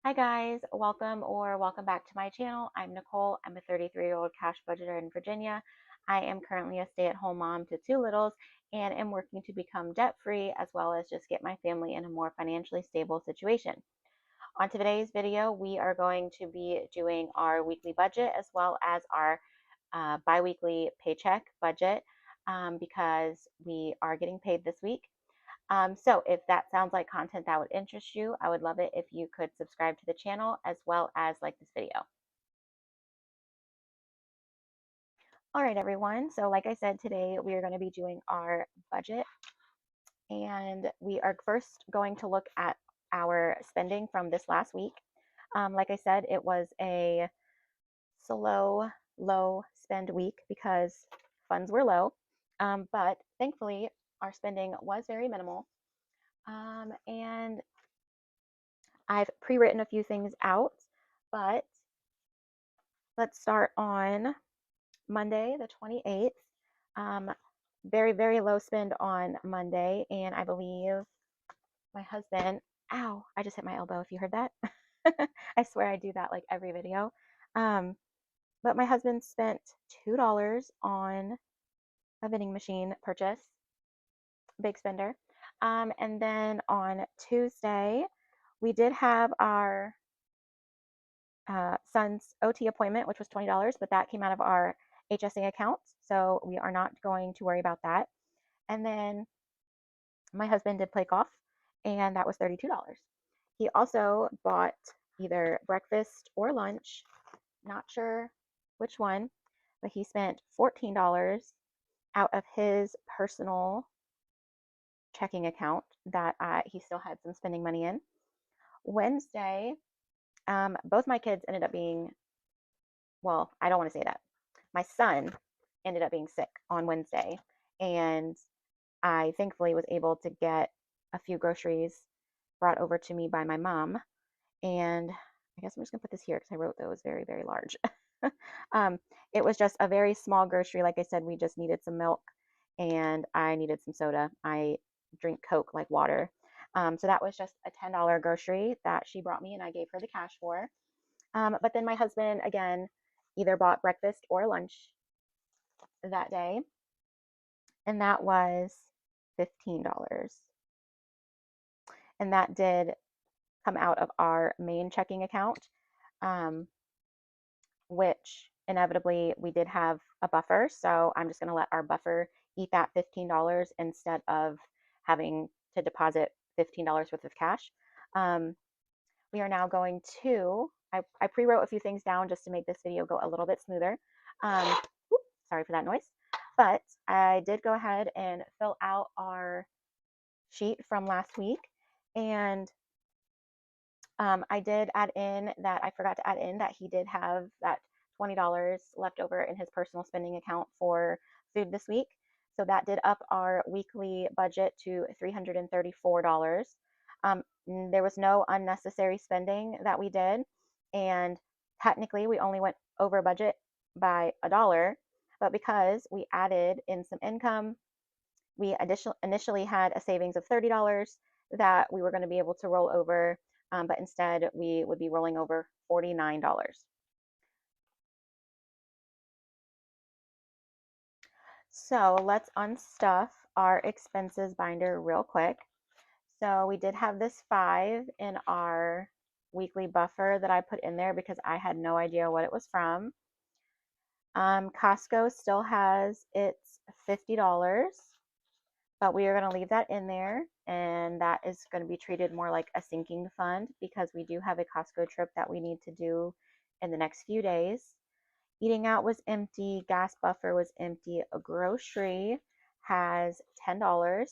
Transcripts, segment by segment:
Hi guys, welcome back to my channel. I'm Nicole. I'm a 33-year-old cash budgeter in Virginia. I am currently a stay-at-home mom to two littles and am working to become debt-free as well as just get my family in a more financially stable situation. On today's video, we are going to be doing our weekly budget as well as our biweekly paycheck budget because we are getting paid this week. So if that sounds like content that would interest you, I would love it if you could subscribe to the channel as well as like this video. All right, everyone. So like I said, today we are going to be doing our budget, and we are first going to look at our spending from this last week. Like I said, it was a slow, low spend week because funds were low, but thankfully our spending was very minimal. And I've pre-written a few things out, but let's start on Monday, the 28th. Very, very low spend on Monday, and I believe my husband, ow, I just hit my elbow if you heard that. I swear I do that like every video. Um, but my husband spent $2 on a vending machine purchase, big spender. And then on Tuesday, we did have our son's OT appointment, which was $20, but that came out of our HSA account. So we are not going to worry about that. And then my husband did play golf, and that was $32. He also bought either breakfast or lunch, not sure which one, but he spent $14 out of his personal checking account that he still had some spending money in. Wednesday, both my kids ended up being, well, I don't want to say that. My son ended up being sick on Wednesday, and I thankfully was able to get a few groceries brought over to me by my mom. And I guess I'm just gonna put this here because I wrote those very, very large. um, it was just a very small grocery. Like I said, we just needed some milk and I needed some soda. I drink Coke like water. So that was just a $10 grocery that she brought me and I gave her the cash for. But then my husband, again, either bought breakfast or lunch that day, and that was $15. And that did come out of our main checking account, um, which inevitably we did have a buffer. So I'm just going to let our buffer eat that $15 instead of having to deposit $15 worth of cash. We are now going to, I pre-wrote a few things down just to make this video go a little bit smoother. Sorry for that noise. But I did go ahead and fill out our sheet from last week. And I did add in that, I forgot to add in that he did have that $20 left over in his personal spending account for food this week. So that did up our weekly budget to $334. There was no unnecessary spending that we did. And technically, we only went over budget by $1. But because we added in some income, we initially had a savings of $30 that we were going to be able to roll over, but instead we would be rolling over $49. So let's unstuff our expenses binder real quick. So we did have this 5 in our weekly buffer that I put in there because I had no idea what it was from. Costco still has its $50, but we are going to leave that in there, and that is going to be treated more like a sinking fund because we do have a Costco trip that we need to do in the next few days. Eating out was empty, gas buffer was empty, a grocery has $10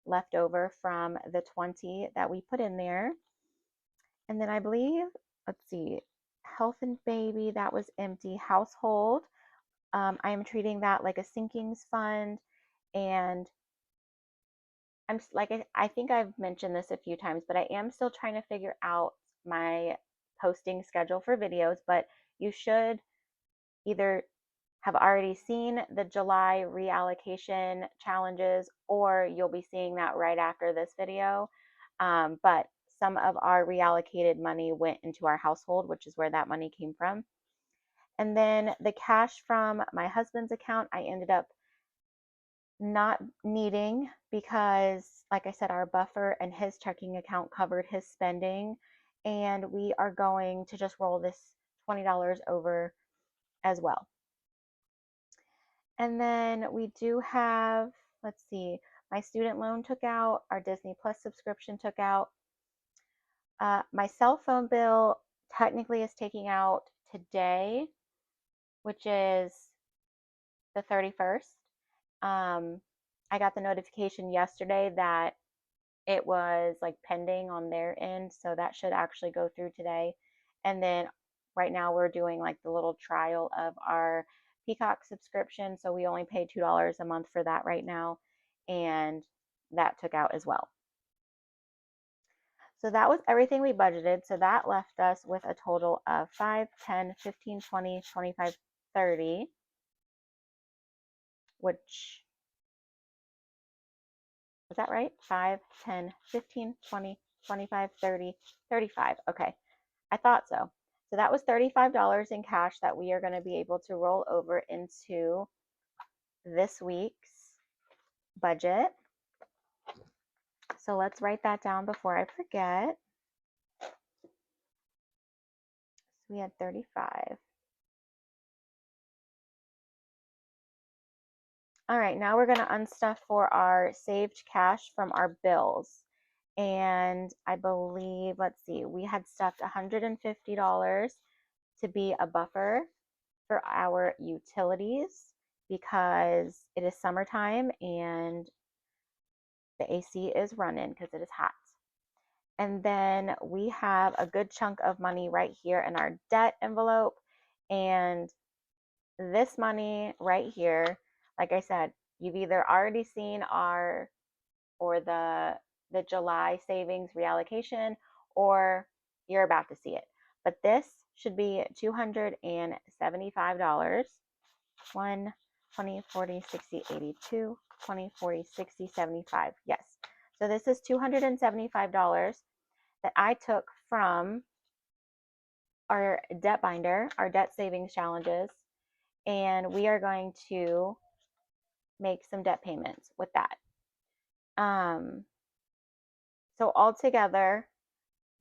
left over from the 20 that we put in there. And then I believe, let's see, health and baby, that was empty. Household, I am treating that like a sinkings fund, and I think I've mentioned this a few times, but I am still trying to figure out my posting schedule for videos, but you should either have already seen the July reallocation challenges or you'll be seeing that right after this video. But some of our reallocated money went into our household, which is where that money came from. And then the cash from my husband's account, I ended up not needing because, like I said, our buffer and his checking account covered his spending. And we are going to just roll this $20 over as well. And then we do have, let's see, my student loan took out, our Disney Plus subscription took out. My cell phone bill technically is taking out today, which is the 31st. I got the notification yesterday that it was like pending on their end, so that should actually go through today. And then right now we're doing like the little trial of our Peacock subscription, so we only pay $2 a month for that right now, and that took out as well. So that was everything we budgeted. So that left us with a total of 5, 10, 15, 20, 25, 30, which, was that right? 5, 10, 15, 20, 25, 30, 35. Okay, I thought so. So that was $35 in cash that we are going to be able to roll over into this week's budget. So let's write that down before I forget. So we had 35. All right, now we're going to unstuff for our saved cash from our bills. And I believe, let's see, we had stuffed $150 to be a buffer for our utilities because it is summertime and the AC is running because it is hot. And then we have a good chunk of money right here in our debt envelope. And this money right here, like I said, you've either already seen our or the July savings reallocation, or you're about to see it. But this should be $275. 1, 20, 40, 60, 82, 20, 40, 60, 75. Yes. So this is $275 that I took from our debt binder, our debt savings challenges, and we are going to make some debt payments with that. So altogether,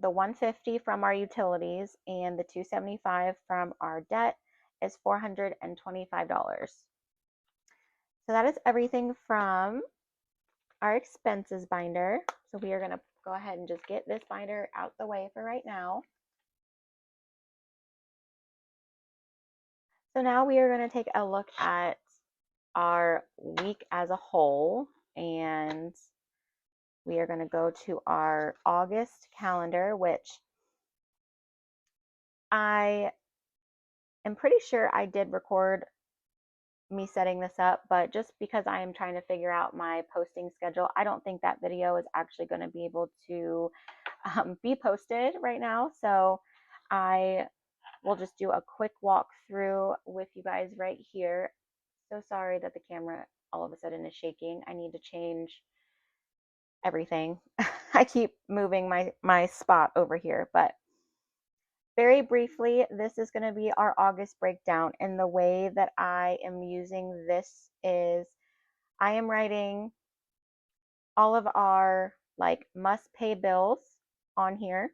the 150 from our utilities and the 275 from our debt is $425. So that is everything from our expenses binder. So we are going to go ahead and just get this binder out the way for right now. So now we are going to take a look at our week as a whole, and we are going to go to our August calendar, which I am pretty sure I did record me setting this up, but just because I am trying to figure out my posting schedule, I don't think that video is actually going to be able to be posted right now. So I will just do a quick walkthrough with you guys right here. So sorry that the camera all of a sudden is shaking. I need to change everything. I keep moving my spot over here, but very briefly, this is going to be our August breakdown. And the way that I am using this is I am writing all of our like must pay bills on here.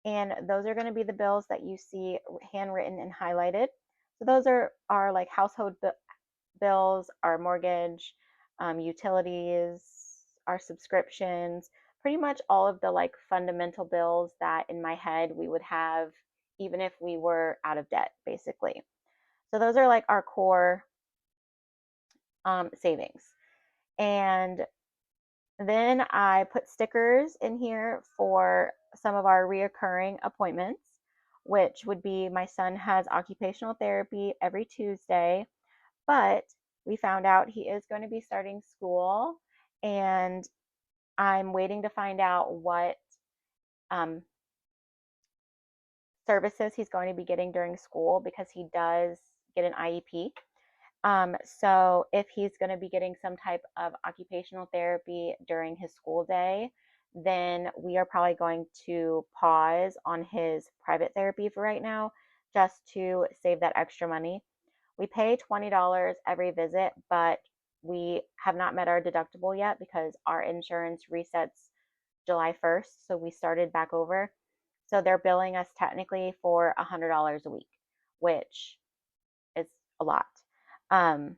And those are going to be the bills that you see handwritten and highlighted. So those are our like household bills, our mortgage, utilities, our subscriptions, pretty much all of the like fundamental bills that in my head we would have even if we were out of debt, basically. So those are like our core savings. And then I put stickers in here for some of our reoccurring appointments, which would be my son has occupational therapy every Tuesday, but we found out he is going to be starting school, and I'm waiting to find out what services he's going to be getting during school because he does get an IEP. So if he's going to be getting some type of occupational therapy during his school day, then we are probably going to pause on his private therapy for right now just to save that extra money. We pay $20 every visit, but we have not met our deductible yet because our insurance resets July 1st. So we started back over. So they're billing us technically for $100 a week, which is a lot. Um,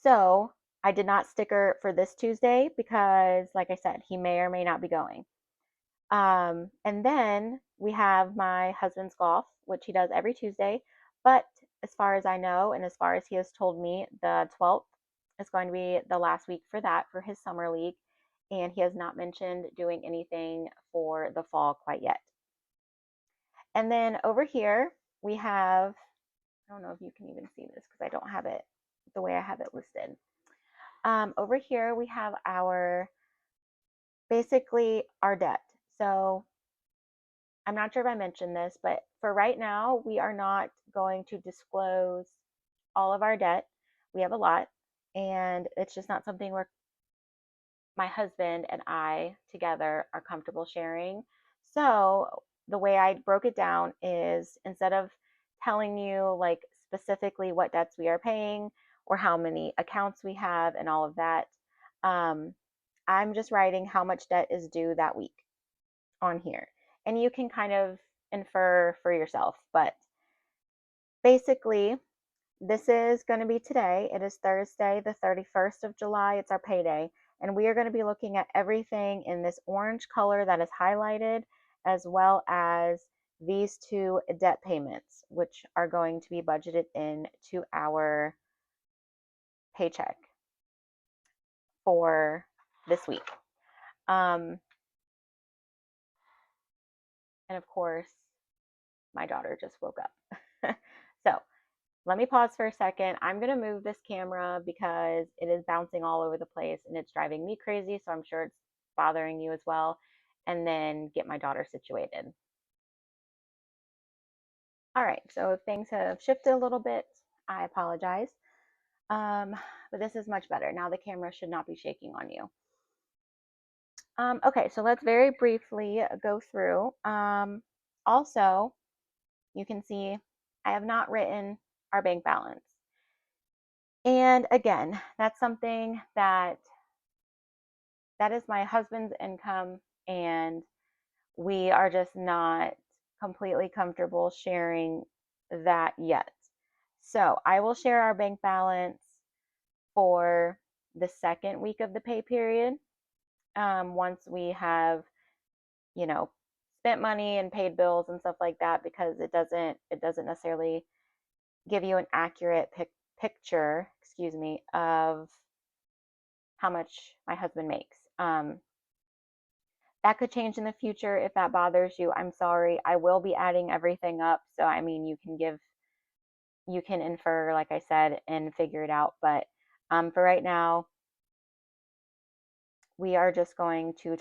so I did not sticker for this Tuesday because, like I said, he may or may not be going. And then we have my husband's golf, which he does every Tuesday. But as far as I know, and as far as he has told me, the 12th is going to be the last week for that for his summer league. And he has not mentioned doing anything for the fall quite yet. And then over here, we have, I don't know if you can even see this because I don't have it the way I have it listed. Over here, we have basically our debt. So I'm not sure if I mentioned this, but for right now, we are not going to disclose all of our debt. We have a lot, and it's just not something where my husband and I together are comfortable sharing. So the way I broke it down is instead of telling you like specifically what debts we are paying or how many accounts we have and all of that, um, I'm just writing how much debt is due that week on here. And you can kind of infer for yourself, but basically, this is going to be today. It is Thursday, the 31st of July. It's our payday. And we are going to be looking at everything in this orange color that is highlighted, as well as these two debt payments, which are going to be budgeted into our paycheck for this week. And of course, my daughter just woke up. So let me pause for a second. I'm going to move this camera because it is bouncing all over the place and it's driving me crazy. So I'm sure it's bothering you as well. And then get my daughter situated. All right. So if things have shifted a little bit, I apologize. But this is much better. Now the camera should not be shaking on you. Okay. So let's very briefly go through. Also, you can see I have not written our bank balance. And again, that's something that is my husband's income, and we are just not completely comfortable sharing that yet. So I will share our bank balance for the second week of the pay period. Once we have, you know, spent money and paid bills and stuff like that, because it doesn't necessarily give you an accurate picture, excuse me, of how much my husband makes. That could change in the future if that bothers you. I'm sorry. I will be adding everything up. So, I mean, you can infer, like I said, and figure it out. But for right now, we are just going to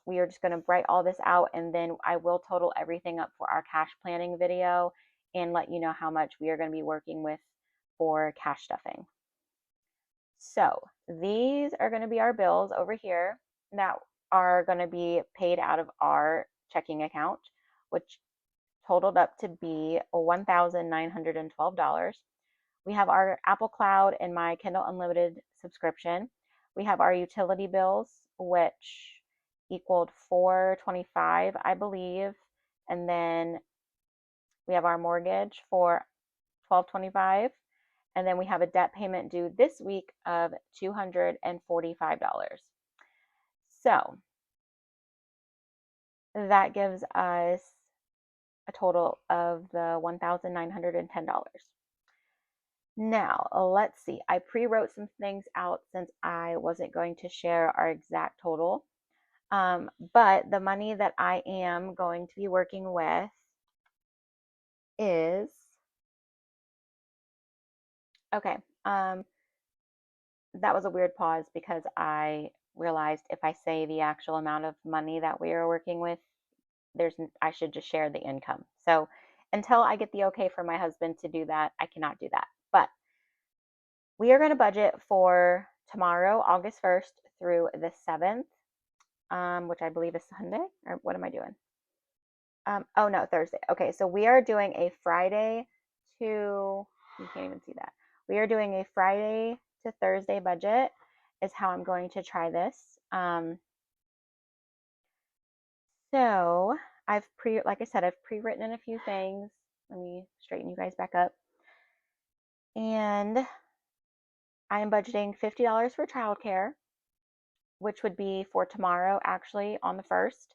we are just going to write all this out, and then I will total everything up for our cash planning video and let you know how much we are going to be working with for cash stuffing. So these are going to be our bills over here that are going to be paid out of our checking account, which totaled up to be $1,912. We have our Apple Cloud and my Kindle Unlimited subscription. We have our utility bills, which equaled $425, I believe. And then we have our mortgage for $1,225. And then we have a debt payment due this week of $245. So that gives us a total of the $1,910. Now, let's see. I pre-wrote some things out since I wasn't going to share our exact total. But the money that I am going to be working with is, okay, that was a weird pause because I realized if I say the actual amount of money that we are working with, I should just share the income. So until I get the okay from my husband to do that, I cannot do that. But we are going to budget for tomorrow, August 1st through the 7th. which I believe is Sunday, or what am I doing? Oh no, Thursday. Okay, so we are doing a Friday to, you can't even see that. We are doing a Friday to Thursday budget is how I'm going to try this. So like I said, I've pre-written in a few things. Let me straighten you guys back up. And I am budgeting $50 for childcare, which would be for tomorrow, actually, on the 1st.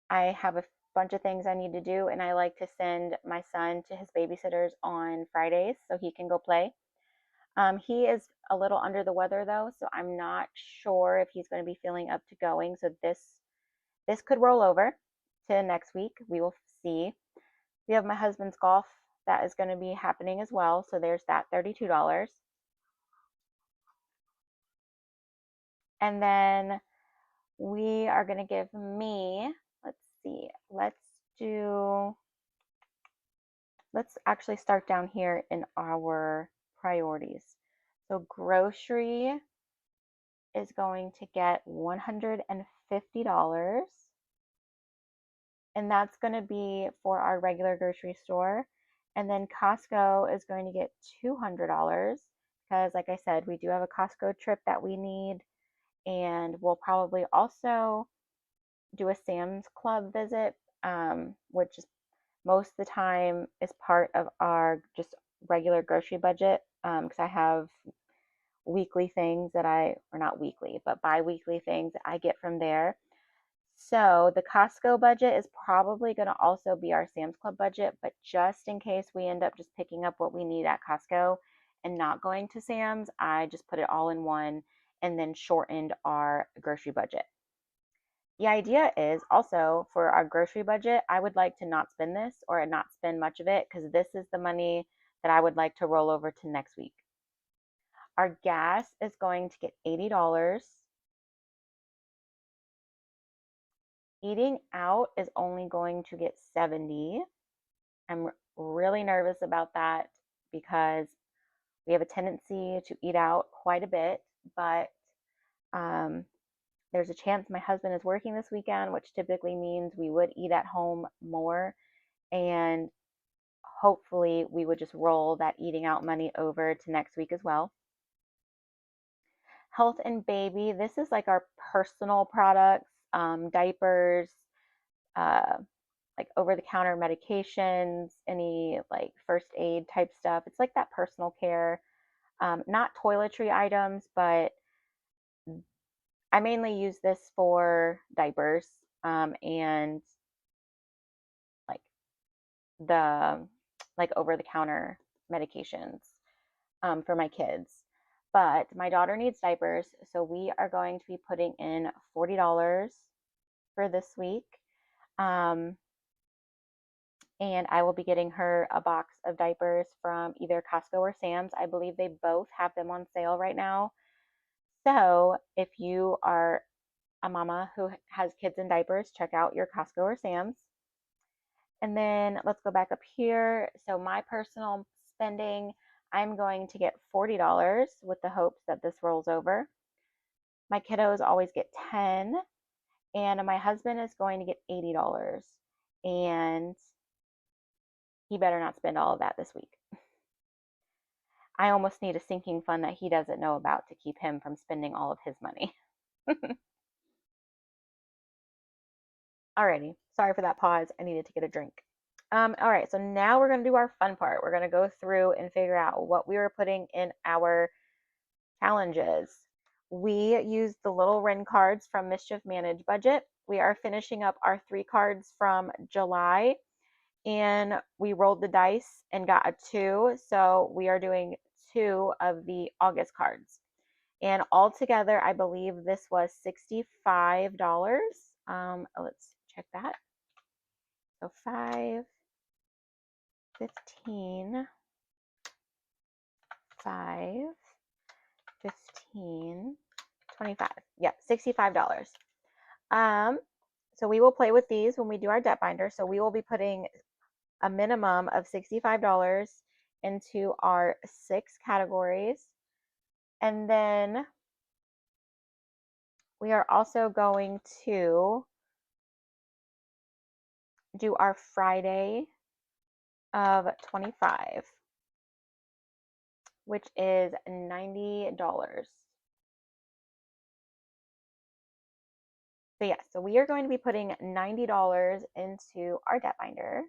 I have a bunch of things I need to do, and I like to send my son to his babysitters on Fridays so he can go play. He is a little under the weather though, so I'm not sure if he's going to be feeling up to going. So this could roll over to next week. We will see. We have my husband's golf that is going to be happening as well. So there's that $32. And then we are going to give me, let's see, let's actually start down here in our priorities. So grocery is going to get $150, and that's going to be for our regular grocery store. And then Costco is going to get $200 because, like I said, we do have a Costco trip that we need, and we'll probably also do a Sam's Club visit, which is most of the time is part of our just regular grocery budget, because I have weekly things that or not weekly, but bi-weekly things that I get from there. So the Costco budget is probably going to also be our Sam's Club budget, but just in case we end up just picking up what we need at Costco and not going to Sam's, I just put it all in one and then shortened our grocery budget. The idea is also for our grocery budget, I would like to not spend this or not spend much of it because this is the money that I would like to roll over to next week. Our gas is going to get $80. Eating out is only going to get $70. I'm really nervous about that because we have a tendency to eat out quite a bit, but there's a chance my husband is working this weekend, which typically means we would eat at home more, and hopefully we would just roll that eating out money over to next week as well. Health and baby, this is like our personal products, diapers, like over-the-counter medications, any like first aid type stuff. It's like that personal care, not toiletry items, but I mainly use this for diapers, and like the like over-the-counter medications, for my kids. But my daughter needs diapers, so we are going to be putting in $40 for this week. And I will be getting her a box of diapers from either Costco or Sam's. I believe they both have them on sale right now. So if you are a mama who has kids in diapers, check out your Costco or Sam's. And then let's go back up here. So my personal spending, I'm going to get $40 with the hopes that this rolls over. My kiddos always get 10, and my husband is going to get $80. And he better not spend all of that this week. I almost need a sinking fund that he doesn't know about to keep him from spending all of his money. Alrighty, sorry for that pause. I needed to get a drink. All right, so now we're going to do our fun part. We're going to go through and figure out what we were putting in our challenges. We used the little Ren cards from Mischief Manage Budget. We are finishing up our 3 cards from July, and we rolled the dice and got a 2. So we are doing 2 of the August cards. And altogether, I believe this was $65. Let's check that. So 5, 15, 5, 15, 25. Yeah, $65. So we will play with these when we do our debt binder. So we will be putting a minimum of $65 into our 6 categories. And then we are also going to do our Friday of 25, which is $90. So yeah, so we are going to be putting $90 into our debt binder,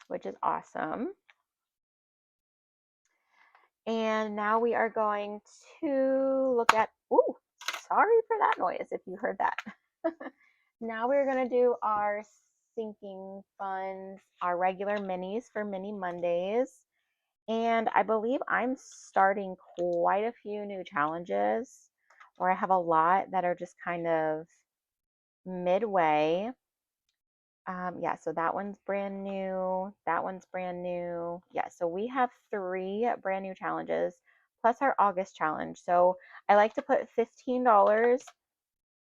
which is awesome. And now we are going to look at, ooh, sorry for that noise if you heard that. Now we're going to do our sinking funds, our regular minis for Mini Mondays. And I believe I'm starting quite a few new challenges, or I have a lot that are just kind of midway. Yeah, so that one's brand new. That one's brand new. Yeah, so we have 3 brand new challenges plus our August challenge. So I like to put $15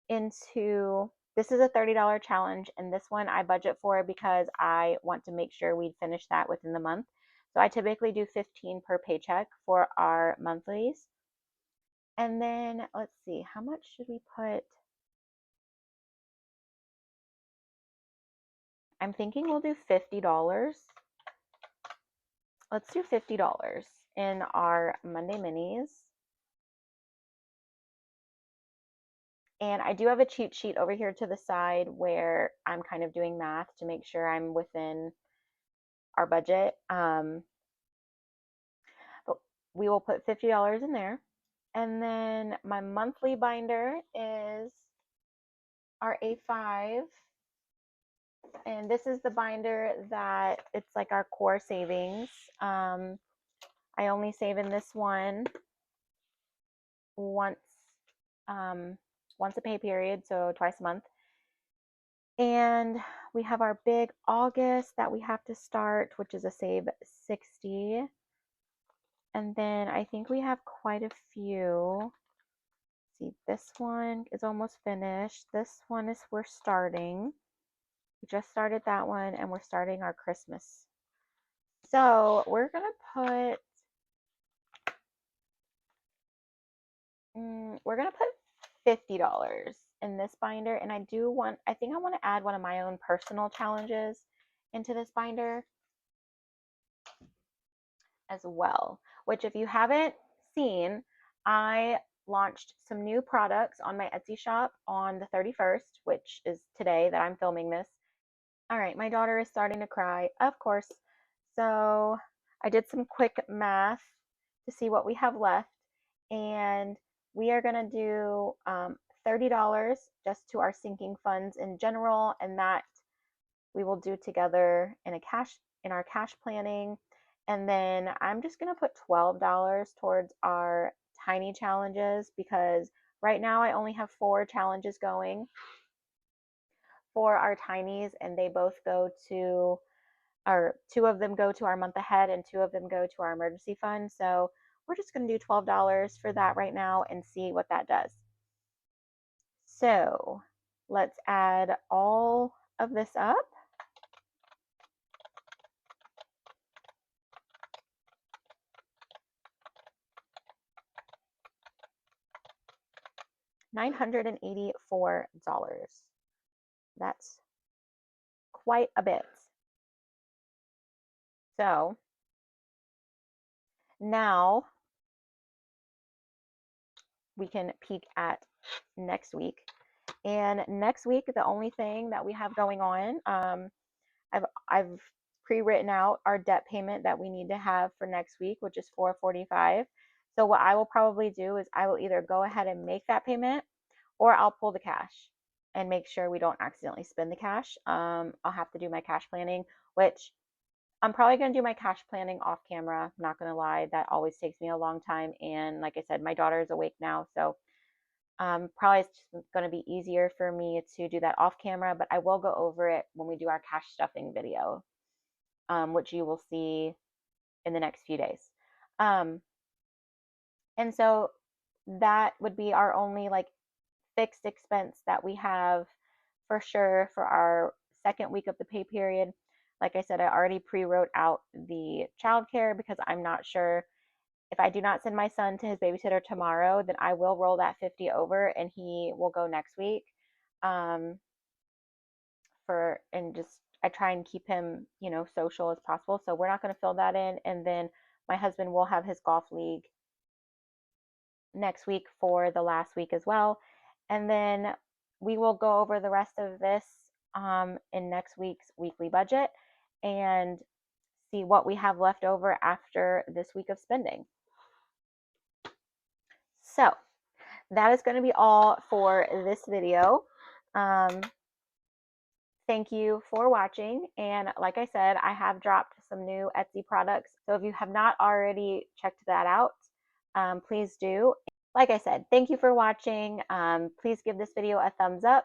into, this is a $30 challenge, and this one I budget for because I want to make sure we finish that within the month. So I typically do 15 per paycheck for our monthlies. And then let's see, how much should we put? I'm thinking we'll do $50. Let's do $50 in our Monday minis. And I do have a cheat sheet over here to the side where I'm kind of doing math to make sure I'm within our budget. But we will put $50 in there. And then my monthly binder is our A5. And this is the binder that it's like our core savings. I only save in this one once once a pay period, so twice a month. And we have our big August that we have to start, which is a save 60. And then I think we have quite a few. See, this one is almost finished. This one is we're starting. We just started that one, and we're starting our Christmas. So we're gonna put $50 in this binder, and I think I want to add one of my own personal challenges into this binder as well, which if you haven't seen, I launched some new products on my Etsy shop on the 31st, which is today that I'm filming this. All right, my daughter is starting to cry, of course. So I did some quick math to see what we have left, and we are going to do $30 just to our sinking funds in general, and that we will do together in our cash planning. And then I'm just going to put $12 towards our tiny challenges because right now I only have 4 challenges going for our tinies, and they both go to, or 2 of them go to our month ahead and 2 of them go to our emergency fund. So we're just going to do $12 for that right now and see what that does. So let's add all of this up. $984. That's quite a bit. So now we can peek at next week. And next week, the only thing that we have going on, I've pre-written out our debt payment that we need to have for next week, which is $445. So what I will probably do is I will either go ahead and make that payment, or I'll pull the cash and make sure we don't accidentally spend the cash. I'll have to do my cash planning, which I'm probably going to do my cash planning off camera. I'm not going to lie, that always takes me a long time. And like I said, my daughter is awake now, so probably it's just going to be easier for me to do that off camera, but I will go over it when we do our cash stuffing video, which you will see in the next few days. And so that would be our only like fixed expense that we have for sure for our second week of the pay period. Like I said, I already pre-wrote out the childcare because I'm not sure if I do not send my son to his babysitter tomorrow, then I will roll that 50 over and he will go next week. Um, and just I try and keep him, social as possible. So we're not going to fill that in. And then my husband will have his golf league next week for the last week as well. And then we will go over the rest of this in next week's weekly budget and see what we have left over after this week of spending. So that is going to be all for this video. Thank you for watching. And like I said, I have dropped some new Etsy products. So if you have not already checked that out, please do. Like I said, thank you for watching. Please give this video a thumbs up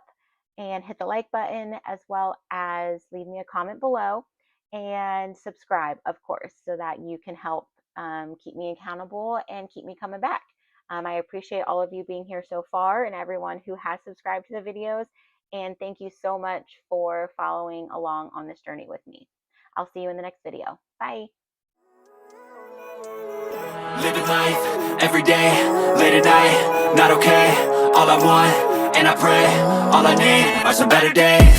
and hit the like button, as well as leave me a comment below and subscribe, of course, so that you can help keep me accountable and keep me coming back. I appreciate all of you being here so far and everyone who has subscribed to the videos. And thank you so much for following along on this journey with me. I'll see you in the next video. Bye. Living life, every day, late at night, not okay. All I want, and I pray, all I need are some better days.